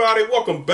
everybody, welcome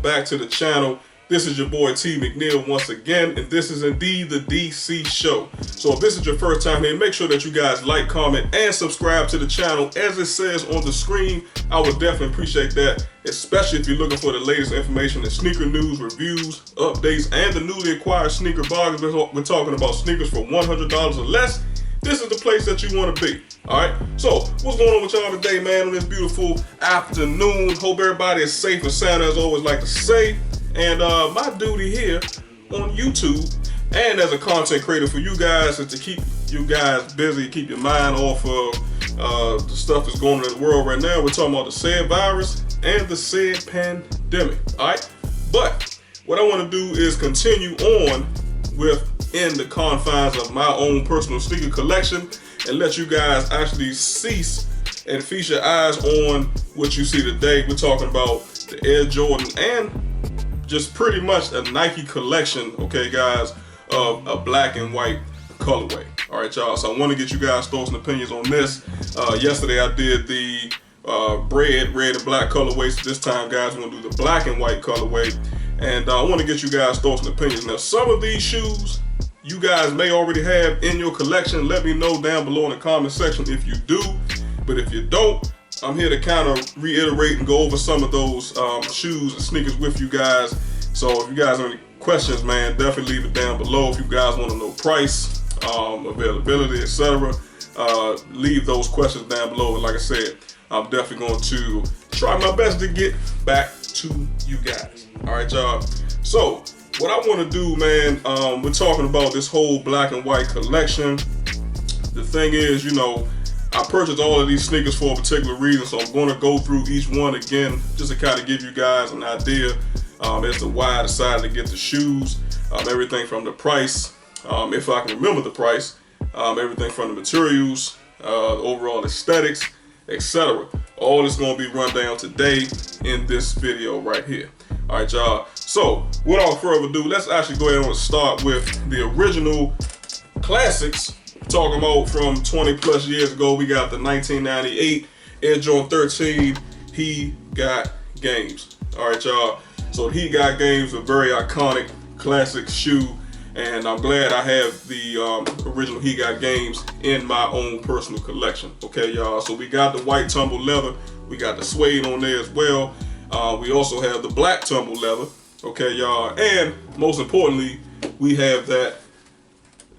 back to the channel. This is your boy T McNeil once again, and this is indeed the DC show. So if this is your first time here, make sure that you guys like, comment, and subscribe to the channel as it says on the screen. I would definitely appreciate that, especially if you're looking for the latest information in sneaker news, reviews, updates, and the newly acquired sneaker bargains. We're talking about sneakers for $100 or less. This is the place that you want to be. Alright, so what's going on with y'all today, man, on this beautiful afternoon? Hope everybody is safe and sound, as I always like to say. And my duty here on YouTube and as a content creator for you guys is to keep you guys busy, keep your mind off of the stuff that's going on in the world right now. We're talking about the said virus and the said pandemic. Alright, but what I want to do is continue on within the confines of my own personal sneaker collection and let you guys actually cease and feast your eyes on what you see today. We're talking about the Air Jordan and just pretty much a Nike collection, okay guys, of a black and white colorway. All right, y'all, so I want to get you guys' thoughts and opinions on this. Yesterday I did the red and black colorway, so this time, guys, we're going to do the black and white colorway. And I want to get you guys' thoughts and opinions. Now, some of these shoes you guys may already have in your collection. Let me know down below in the comment section if you do. But if you don't, I'm here to kind of reiterate and go over some of those shoes and sneakers with you guys. So if you guys have any questions, man, definitely leave it down below. If you guys want to know price, availability, etc., leave those questions down below. And like I said, I'm definitely going to try my best to get back to you guys. All right, y'all. So what I want to do, man, we're talking about this whole black and white collection. The thing is, you know, I purchased all of these sneakers for a particular reason, so I'm going to go through each one again just to kind of give you guys an idea as to why I decided to get the shoes. Everything from the price, if I can remember the price, everything from the materials, overall aesthetics, etc. All is going to be run down today in this video right here. All right, y'all. So without further ado, let's actually go ahead and start with the original classics. Talking about from 20 plus years ago, we got the 1998 Air Jordan 13 He Got Games. All right, y'all. So He Got Games, a very iconic classic shoe, and I'm glad I have the original He Got Games in my own personal collection. Okay, y'all. So we got the white tumble leather, we got the suede on there as well. We also have the black tumble leather. Okay, y'all, and most importantly, we have that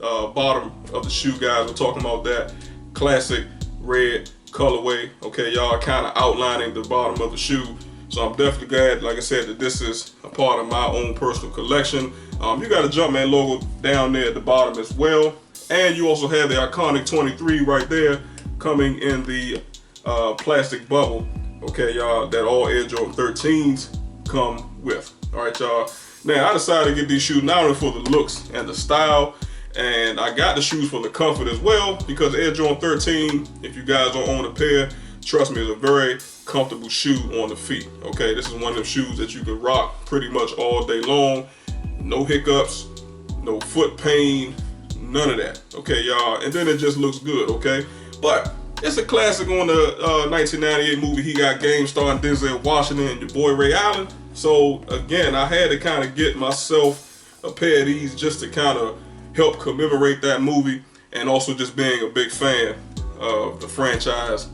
bottom of the shoe, guys. We're talking about that classic red colorway. Okay, y'all, kind of outlining the bottom of the shoe. So I'm definitely glad, like I said, that this is a part of my own personal collection. You got a Jumpman logo down there at the bottom as well, and you also have the iconic 23 right there coming in the plastic bubble. Okay, y'all, that all Air Jordan 13s come with. All right, y'all. Now I decided to get these shoes not only for the looks and the style, and I got the shoes for the comfort as well, because Air Jordan 13, if you guys don't own a pair, trust me, it's a very comfortable shoe on the feet. Okay, this is one of them shoes that you can rock pretty much all day long. No hiccups, no foot pain, none of that. Okay, y'all, and then it just looks good. Okay, but it's a classic on the 1998 movie He Got Game, starring Denzel Washington and your boy Ray Allen. So again, I had to kind of get myself a pair of these just to kind of help commemorate that movie, and also just being a big fan of the franchise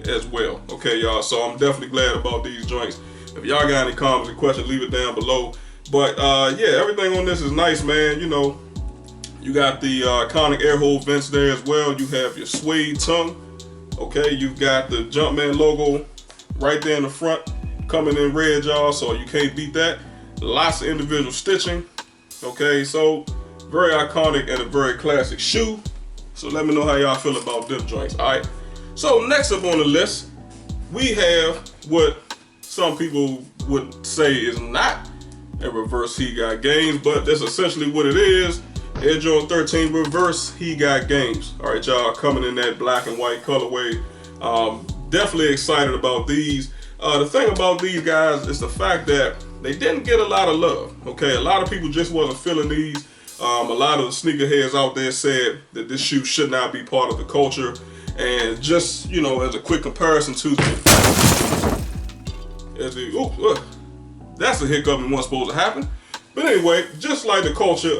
as well. Okay, y'all, so I'm definitely glad about these joints. If y'all got any comments or questions, leave it down below. But yeah, everything on this is nice, man. You know, you got the iconic air hole vents there as well. You have your suede tongue. Okay, you've got the Jumpman logo right there in the front, coming in red, y'all, so you can't beat that. Lots of individual stitching. Okay, so very iconic and a very classic shoe. So let me know how y'all feel about them joints. All right, so next up on the list, we have what some people would say is not a reverse He Got Games, but that's essentially what it is. Air Jordan 13 reverse He Got Games. All right, y'all, coming in that black and white colorway. Definitely excited about these. The thing about these guys is the fact that they didn't get a lot of love. Okay, a lot of people just wasn't feeling these. A lot of the sneakerheads out there said that this shoe should not be part of the culture. And just, you know, as a quick comparison to as the, that's a hiccup and wasn't supposed to happen. But anyway, just like the culture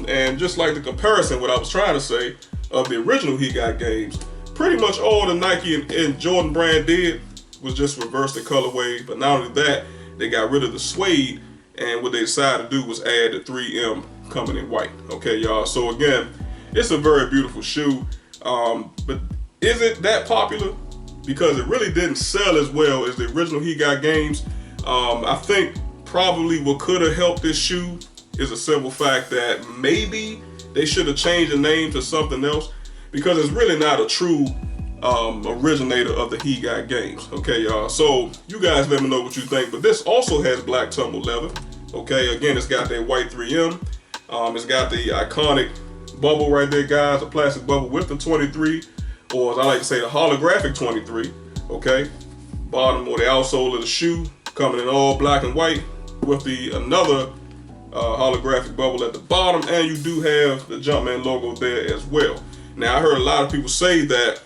and just like the comparison, what I was trying to say, of the original He Got games, pretty much all the Nike and Jordan brand did was just reverse the colorway. But not only that, they got rid of the suede, and what they decided to do was add the 3M coming in white. Okay, y'all. So again, it's a very beautiful shoe. But is it that popular? Because it really didn't sell as well as the original He Got games. I think probably what could have helped this shoe is a simple fact that maybe they should have changed the name to something else, because it's really not a true originator of the He Got games. Okay, y'all. So you guys let me know what you think. But this also has black tumble leather. Okay, again, it's got that white 3M. It's got the iconic bubble right there, guys, a plastic bubble with the 23, or as I like to say, the holographic 23. Okay, bottom or the outsole of the shoe coming in all black and white with the another holographic bubble at the bottom, and you do have the Jumpman logo there as well. Now, I heard a lot of people say that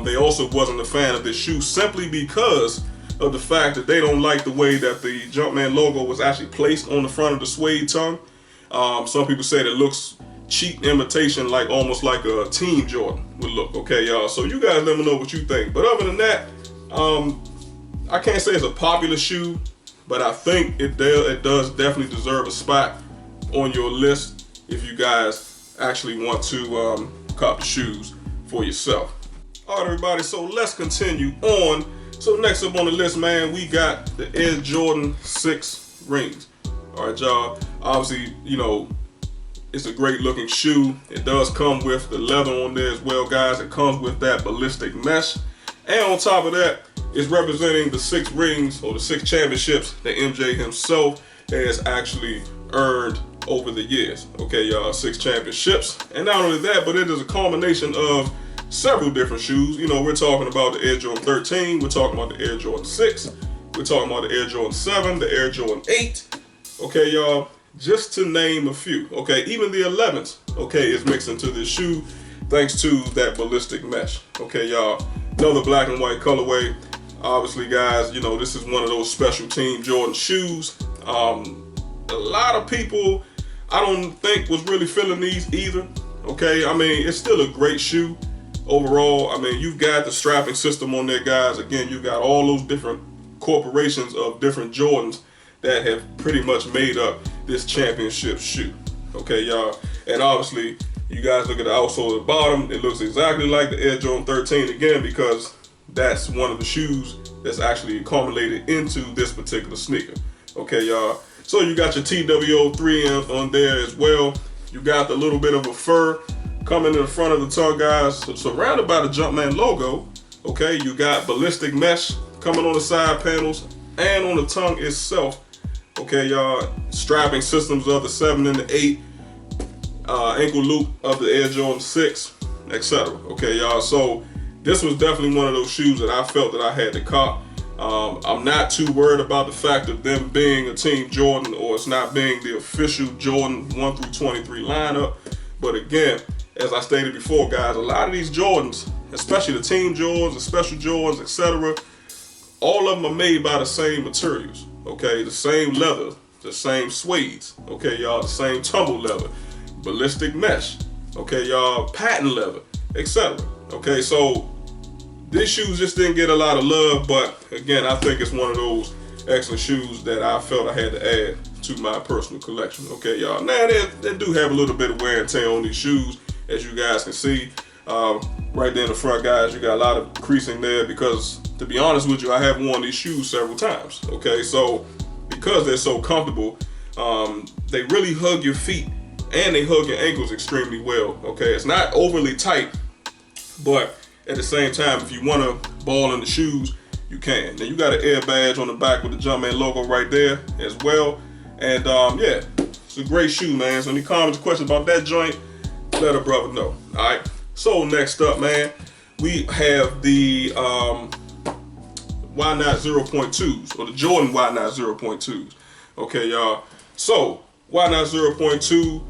they also wasn't a fan of this shoe simply because of the fact that they don't like the way that the Jumpman logo was actually placed on the front of the suede tongue. Some people say that it looks cheap imitation, like almost like a Team Jordan would look. Okay, y'all. So you guys let me know what you think. But other than that, I can't say it's a popular shoe, but I think it does definitely deserve a spot on your list if you guys actually want to cop the shoes for yourself. All right, everybody, so let's continue on. So next up on the list, man, we got the Air Jordan 6 rings. All right, y'all. Obviously, you know, it's a great looking shoe. It does come with the leather on there as well, guys. It comes with that ballistic mesh. And on top of that, it's representing the 6 rings or the 6 championships that MJ himself has actually earned over the years. Okay, y'all, 6 championships. And not only that, but it is a culmination of several different shoes. You know, we're talking about the Air Jordan 13, we're talking about the Air Jordan 6, we're talking about the Air Jordan 7, the Air Jordan 8. Okay, y'all, just to name a few. Okay, even the 11s, okay, is mixed into this shoe thanks to that ballistic mesh. Okay, y'all, another black and white colorway. Obviously, guys, you know, this is one of those special Team Jordan shoes. A lot of people, I don't think, was really feeling these either. Okay, I mean, it's still a great shoe overall. I mean, you've got the strapping system on there, guys. Again, you've got all those different corporations of different Jordans that have pretty much made up this championship shoe. Okay, y'all. And obviously, you guys look at the outsole at the bottom. It looks exactly like the Air Jordan 13 again, because that's one of the shoes that's actually accumulated into this particular sneaker. Okay, y'all. So you got your TWO 3M on there as well. You got the little bit of a fur coming in the front of the tongue, guys. So surrounded by the Jumpman logo. Okay, you got ballistic mesh coming on the side panels and on the tongue itself. Okay, y'all. Strapping systems of the 7 and the 8. Ankle loop of the Air Jordan 6, etc. Okay, y'all. So this was definitely one of those shoes that I felt that I had to cop. I'm not too worried about the fact of them being a Team Jordan, or it's not being the official Jordan 1 through 23 lineup. But again, as I stated before, guys, a lot of these Jordans, especially the Team Jordans, the Special Jordans, etc., all of them are made by the same materials. Okay, the same leather, the same suedes. Okay, y'all, the same tumble leather, ballistic mesh. Okay, y'all, patent leather, etc. Okay, so these shoes just didn't get a lot of love, but again, I think it's one of those excellent shoes that I felt I had to add to my personal collection. Okay, y'all. Now, they do have a little bit of wear and tear on these shoes, as you guys can see. Right there in the front, guys, you got a lot of creasing there because, to be honest with you, I have worn these shoes several times. Okay, so because they're so comfortable, they really hug your feet and they hug your ankles extremely well. Okay, it's not overly tight, but at the same time, if you want to ball in the shoes, you can. Now you got an air badge on the back with the Jumpman logo right there as well. And yeah, it's a great shoe, man. So any comments or questions about that joint, let a brother know. All right. So next up, man, we have the Why Not 0.2s, or the Jordan Why Not 0.2s. Okay, y'all. So Why Not 0.2?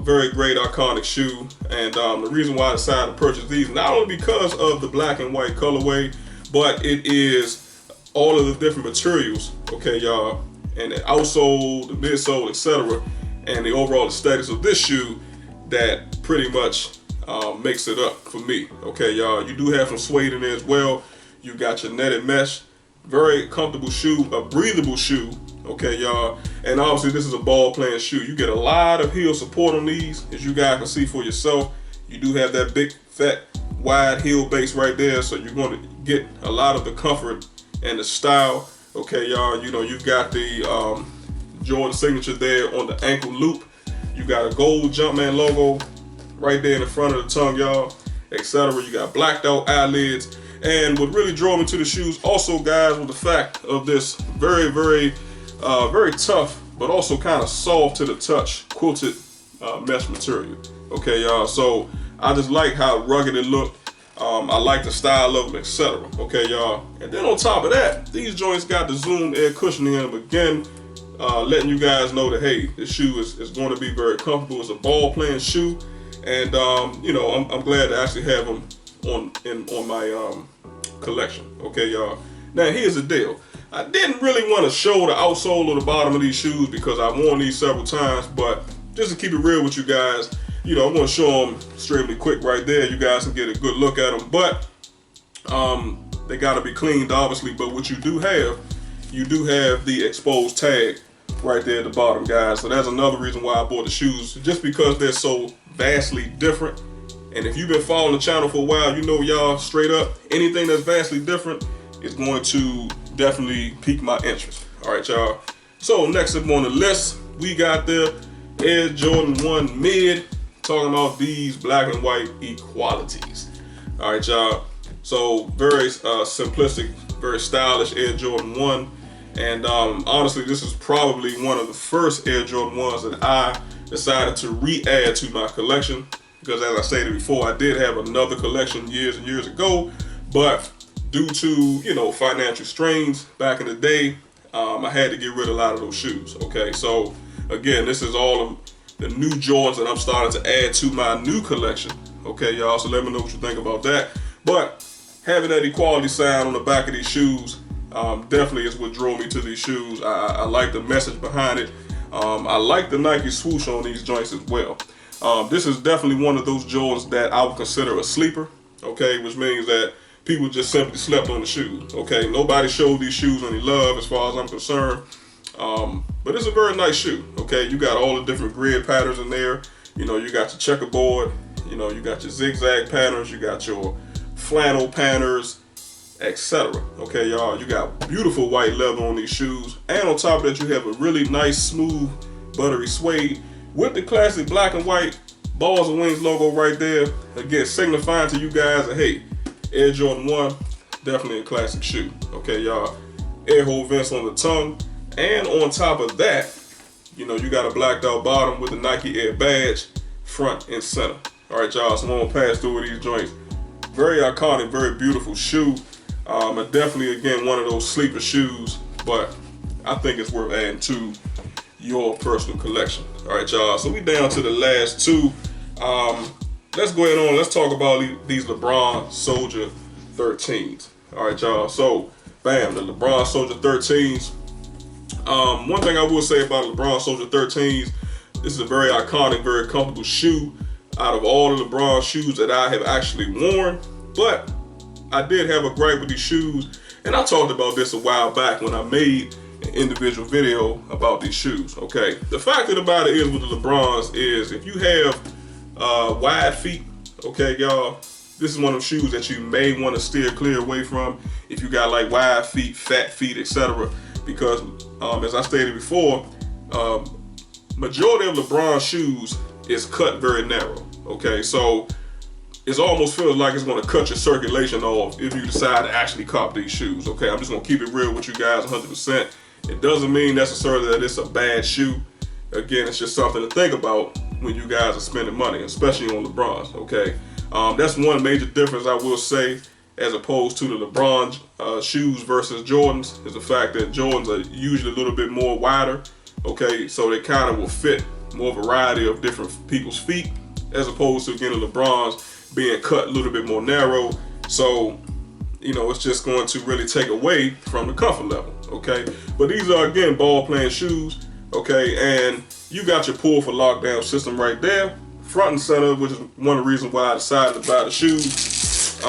Very great, iconic shoe, and the reason why I decided to purchase these, not only because of the black and white colorway, but it is all of the different materials, okay, y'all, and the outsole, the midsole, etc., and the overall aesthetics of this shoe that pretty much makes it up for me, okay, y'all. You do have some suede in there as well. You got your netted mesh, very comfortable shoe, a breathable shoe, okay, y'all. And obviously this is a ball playing shoe. You get a lot of heel support on these, as you guys can see for yourself. You do have that big, fat, wide heel base right there, so you're going to get a lot of the comfort and the style, okay, y'all. You know, you've got the Jordan signature there on the ankle loop. You got a gold Jumpman logo right there in the front of the tongue, y'all, etc. You got blacked out eyelids. And what really drew me to the shoes also, guys, was the fact of this very, very tough, but also kind of soft to the touch quilted mesh material, okay, y'all. So I just like how rugged it looked. I like the style of them, etc. Okay, y'all. And then on top of that, these joints got the Zoom air cushioning in them again, letting you guys know that, hey, this shoe is going to be very comfortable. It's a ball playing shoe, and you know, I'm glad to actually have them on my collection. Okay, y'all. Now here's the deal. I didn't really want to show the outsole or the bottom of these shoes because I've worn these several times, but just to keep it real with you guys, you know, I'm going to show them extremely quick right there. You guys can get a good look at them, but they got to be cleaned, obviously. But what you do have the exposed tag right there at the bottom, guys. So that's another reason why I bought the shoes, just because they're so vastly different. And if you've been following the channel for a while, you know, y'all, straight up, anything that's vastly different is going to definitely pique my interest. All right, y'all. So next up on the list, we got the Air Jordan 1 Mid, talking about these black and white equalities. All right, y'all. So very simplistic, very stylish Air Jordan 1. And honestly, this is probably one of the first Air Jordan 1s that I decided to re-add to my collection. Because as I stated before, I did have another collection years and years ago, but due to, you know, financial strains back in the day, I had to get rid of a lot of those shoes. Okay, so again, this is all of the new Jordans that I'm starting to add to my new collection. Okay, y'all, so let me know what you think about that. But having that equality sign on the back of these shoes definitely is what drew me to these shoes. I like the message behind it. I like the Nike swoosh on these joints as well. This is definitely one of those Jordans that I would consider a sleeper, okay, which means that people just simply slept on the shoes, okay? Nobody showed these shoes any love as far as I'm concerned, but it's a very nice shoe, okay? You got all the different grid patterns in there. You know, you got your checkerboard, you know, you got your zigzag patterns, you got your flannel patterns, etc. Okay, y'all, you got beautiful white leather on these shoes, and on top of that, you have a really nice, smooth, buttery suede with the classic black and white balls and wings logo right there, again signifying to you guys that, hey, Air Jordan 1, definitely a classic shoe. Okay, y'all, air hole vents on the tongue, and on top of that, you know, you got a blacked out bottom with the Nike Air badge front and center. All right, y'all, so I'm gonna pass through these joints. Very iconic, very beautiful shoe. And definitely, again, one of those sleeper shoes, but I think it's worth adding to your personal collection. All right, y'all, so we down to the last two. Let's go ahead on, let's talk about these LeBron Soldier 13s. All right, y'all, so bam, the LeBron Soldier 13s. One thing I will say about LeBron Soldier 13s, this is a very iconic, very comfortable shoe out of all the LeBron shoes that I have actually worn. But I did have a gripe with these shoes, and I talked about this a while back when I made an individual video about these shoes. Okay, the fact of the matter is with the LeBrons is if you have wide feet, okay, y'all, this is one of the shoes that you may want to steer clear away from if you got like wide feet, fat feet, etc. Because as I stated before, majority of LeBron shoes is cut very narrow. Okay, so it almost feels like it's going to cut your circulation off if you decide to actually cop these shoes. Okay, I'm just going to keep it real with you guys 100%. It doesn't mean necessarily that it's a bad shoe. Again, it's just something to think about when you guys are spending money, especially on LeBrons. Okay, that's one major difference I will say, as opposed to the LeBron shoes versus Jordans, is the fact that Jordans are usually a little bit more wider. Okay, so they kind of will fit more variety of different people's feet, as opposed to, again, the LeBrons being cut a little bit more narrow. So you know, it's just going to really take away from the comfort level, okay? But these are, again, ball playing shoes, okay? And you got your pull for lockdown system right there, front and center, which is one of the reasons why I decided to buy the shoes.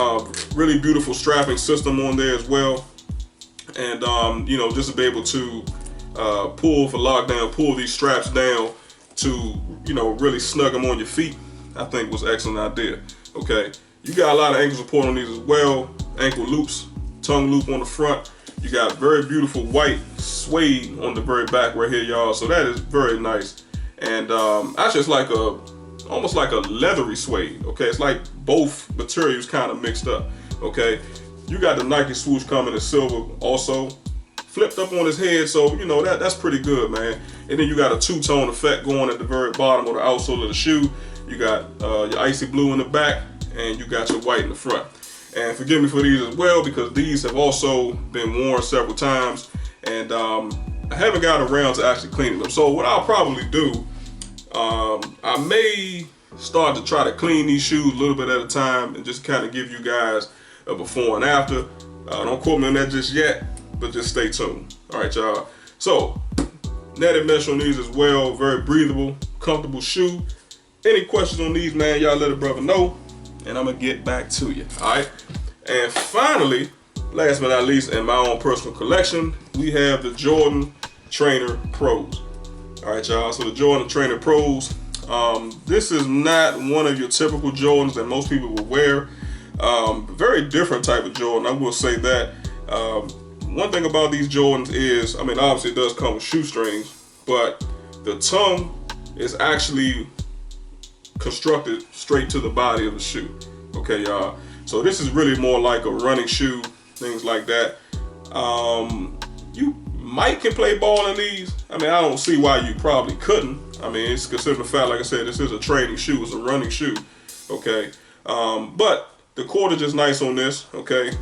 Really beautiful strapping system on there as well. And, you know, just to be able to pull for lockdown, pull these straps down to, you know, really snug them on your feet, I think was an excellent idea, okay? You got a lot of ankle support on these as well, ankle loops, tongue loop on the front. You got very beautiful white suede on the very back right here, y'all, so that is very nice. And actually it's like almost like a leathery suede, okay? It's like both materials kind of mixed up, okay? You got the Nike swoosh coming in silver also, flipped up on his head, so you know that's pretty good, man. And then you got a two-tone effect going at the very bottom of the outsole of the shoe. You got your icy blue in the back, and you got your white in the front. And forgive me for these as well, because these have also been worn several times, and I haven't gotten around to actually cleaning them. So what I'll probably do, I may start to try to clean these shoes a little bit at a time and just kind of give you guys a before and after. Don't quote me on that just yet, but just stay tuned. All right, y'all. So netted mesh on these as well, very breathable, comfortable shoe. Any questions on these, man, y'all let a brother know, and I'm gonna get back to you. All right. And finally, last but not least, in my own personal collection, we have the Jordan Trainer Pros. All right, y'all. So the Jordan Trainer Pros. This is not one of your typical Jordans that most people will wear. Very different type of Jordan, I will say that. One thing about these Jordans is, I mean, obviously it does come with shoestrings, but the tongue is actually constructed straight to the body of the shoe. Okay, y'all. So this is really more like a running shoe, things like that. You might can play ball in these. I mean, I don't see why you probably couldn't. I mean, it's considered the fact, like I said, this is a training shoe, it's a running shoe. Okay, but the cordage is nice on this. Okay,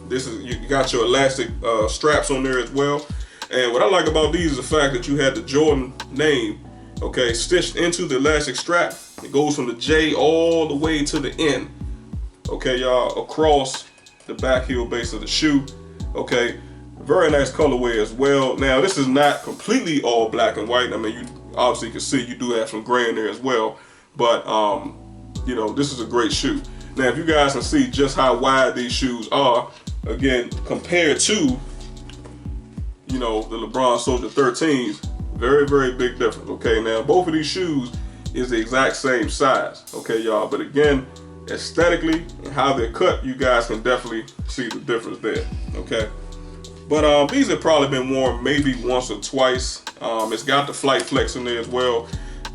this is, you got your elastic straps on there as well. And what I like about these is the fact that you had the Jordan name, okay, stitched into the elastic strap. It goes from the J all the way to the N, okay, y'all, across the back heel base of the shoe. Okay, very nice colorway as well. Now, this is not completely all black and white. I mean, you obviously can see you do have some gray in there as well, but you know, this is a great shoe. Now, if you guys can see just how wide these shoes are, again, compared to, you know, the LeBron Soldier 13s, very, very big difference. Okay, now both of these shoes is the exact same size, okay, y'all, but again, aesthetically and how they're cut, you guys can definitely see the difference there. Okay, but these have probably been worn maybe once or twice. It's got the Flight Flex in there as well,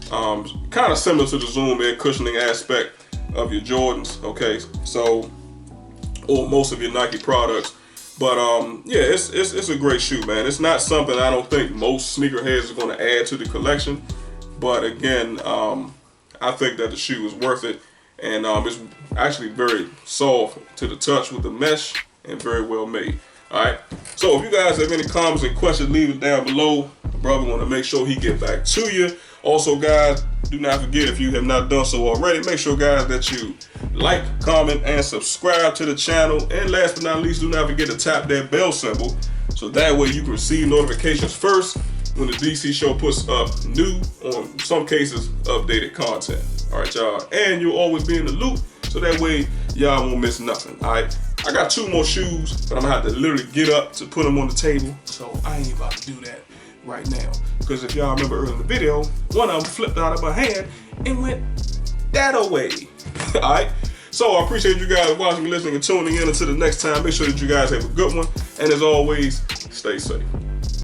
kind of similar to the Zoom air cushioning aspect of your Jordans. Okay, so, or most of your Nike products. But yeah, it's a great shoe, man. It's not something I don't think most sneakerheads are going to add to the collection, but again, I think that the shoe is worth it. And it's actually very soft to the touch with the mesh and very well made. All right. So if you guys have any comments and questions, leave it down below. My brother want to make sure he get back to you. Also, guys, do not forget, if you have not done so already, make sure, guys, that you like, comment, and subscribe to the channel. And last but not least, do not forget to tap that bell symbol, so that way you can receive notifications first when the DC Show puts up new, or in some cases, updated content. All right, y'all. And you'll always be in the loop, so that way y'all won't miss nothing. All right. I got 2 more shoes, but I'm gonna have to literally get up to put them on the table. So I ain't about to do that right now, because if y'all remember earlier in the video, one of them flipped out of my hand and went that away. All right. So I appreciate you guys watching, listening, and tuning in. Until the next time, make sure that you guys have a good one. And as always, stay safe.